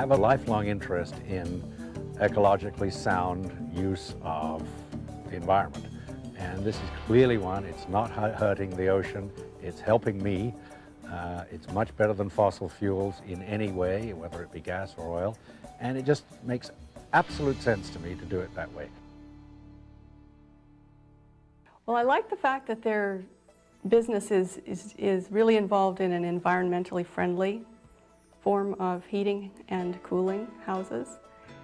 have a lifelong interest in ecologically sound use of the environment. And this is clearly one. It's not hurting the ocean. It's helping me. It's much better than fossil fuels in any way, whether it be gas or oil. And it just makes absolute sense to me to do it that way. Well, I like the fact that their business is really involved in an environmentally friendly form of heating and cooling houses.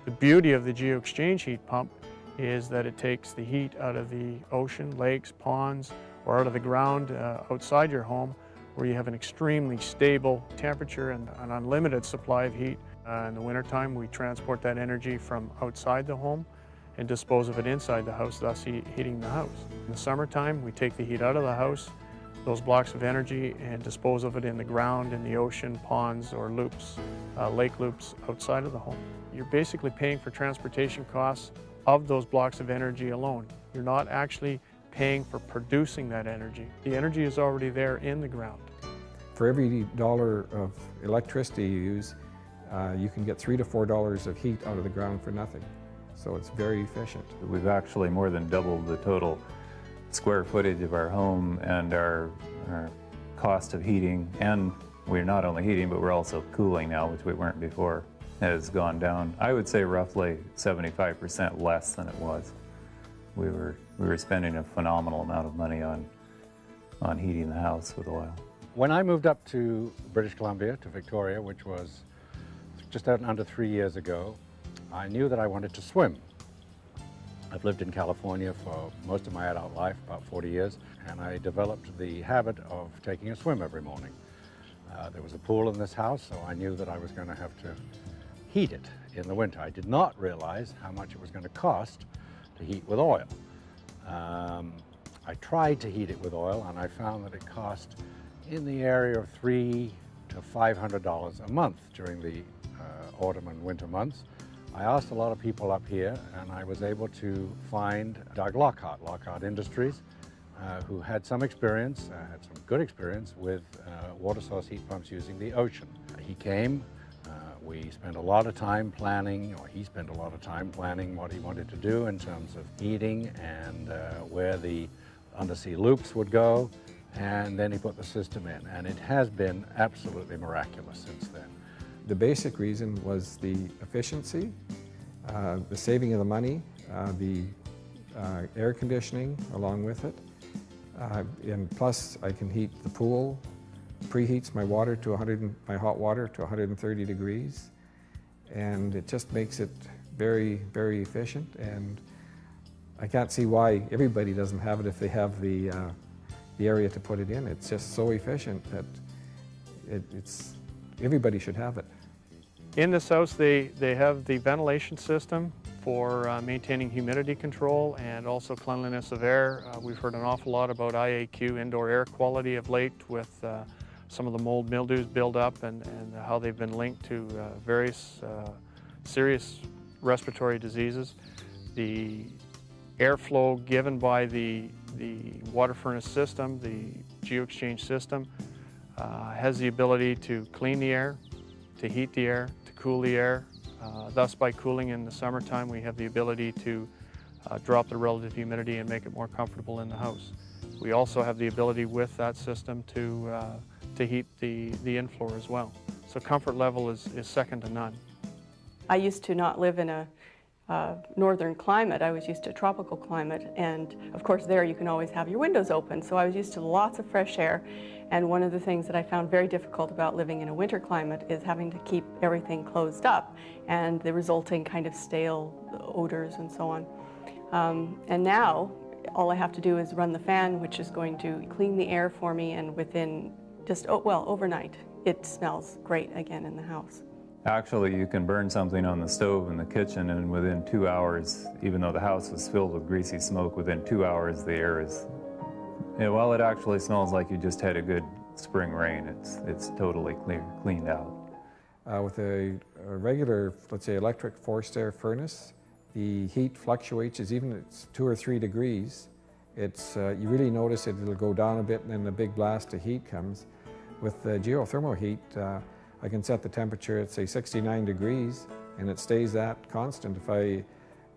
The beauty of the GeoExchange heat pump is that it takes the heat out of the ocean, lakes, ponds, or out of the ground outside your home, where you have an extremely stable temperature and an unlimited supply of heat. In the wintertime, we transport that energy from outside the home and dispose of it inside the house, thus heating the house. In the summertime, we take the heat out of the house, those blocks of energy, and dispose of it in the ground, in the ocean, ponds, or loops, lake loops outside of the home. You're basically paying for transportation costs of those blocks of energy alone. You're not actually paying for producing that energy. The energy is already there in the ground. For every dollar of electricity you use, you can get $3 to $4 of heat out of the ground for nothing. So it's very efficient. We've actually more than doubled the total square footage of our home, and our cost of heating, and we're not only heating but we're also cooling now, which we weren't before, has gone down. I would say roughly 75% less than it was. We were spending a phenomenal amount of money on heating the house with oil. When I moved up to British Columbia, to Victoria, which was just under 3 years ago, I knew that I wanted to swim. I've lived in California for most of my adult life, about 40 years, and I developed the habit of taking a swim every morning. There was a pool in this house, so I knew that I was going to have to heat it in the winter. I did not realize how much it was going to cost to heat with oil. I tried to heat it with oil, and I found that it cost in the area of $300 to $500 a month during the autumn and winter months. I asked a lot of people up here, and I was able to find Doug Lockhart Industries, who had some experience, had some good experience with water source heat pumps using the ocean. He came, we spent a lot of time planning, or he spent a lot of time planning what he wanted to do in terms of heating and where the undersea loops would go, and then he put the system in, and it has been absolutely miraculous since then. The basic reason was the efficiency, the saving of the money, the air conditioning along with it, and plus I can heat the pool, preheats my water to my hot water to 130 degrees, and it just makes it very, very efficient. And I can't see why everybody doesn't have it if they have the area to put it in. It's just so efficient that everybody should have it. In this house, they have the ventilation system for maintaining humidity control and also cleanliness of air. We've heard an awful lot about IAQ, indoor air quality, of late, with some of the mold mildews build up and how they've been linked to various serious respiratory diseases. The airflow given by the water furnace system, the GeoExchange system, has the ability to clean the air, to heat the air, to cool the air. Thus, by cooling in the summertime, we have the ability to drop the relative humidity and make it more comfortable in the house. We also have the ability with that system to heat the in-floor as well. So comfort level is second to none. I used to not live in a northern climate. I was used to a tropical climate, and of course there you can always have your windows open, so I was used to lots of fresh air. And one of the things that I found very difficult about living in a winter climate is having to keep everything closed up and the resulting kind of stale odors and so on. And now all I have to do is run the fan, which is going to clean the air for me, and within just, overnight, it smells great again in the house. Actually, you can burn something on the stove in the kitchen, and within 2 hours, even though the house was filled with greasy smoke, within 2 hours the air is, well, it actually smells like you just had a good spring rain. It's totally cleaned out. With a regular, let's say, electric forced air furnace, the heat fluctuates. Even if it's 2 or 3 degrees, you really notice it'll go down a bit, and then a big blast of heat comes. With the geothermal heat, I can set the temperature at, say, 69 degrees, and it stays that constant.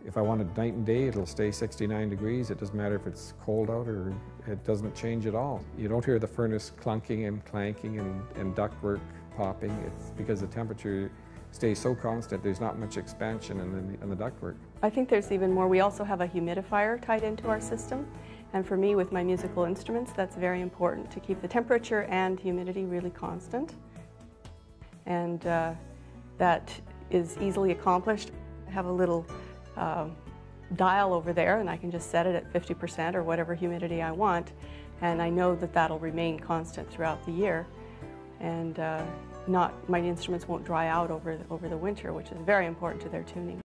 If I want it night and day, it'll stay 69 degrees. It doesn't matter if it's cold out or it doesn't change at all. You don't hear the furnace clunking and clanking and ductwork popping. It's because the temperature stays so constant, there's not much expansion in the ductwork. I think there's even more. We also have a humidifier tied into our system. And for me, with my musical instruments, that's very important to keep the temperature and humidity really constant. And that is easily accomplished. I have a little dial over there, and I can just set it at 50% or whatever humidity I want, and I know that that'll remain constant throughout the year, and my instruments won't dry out over the winter, which is very important to their tuning.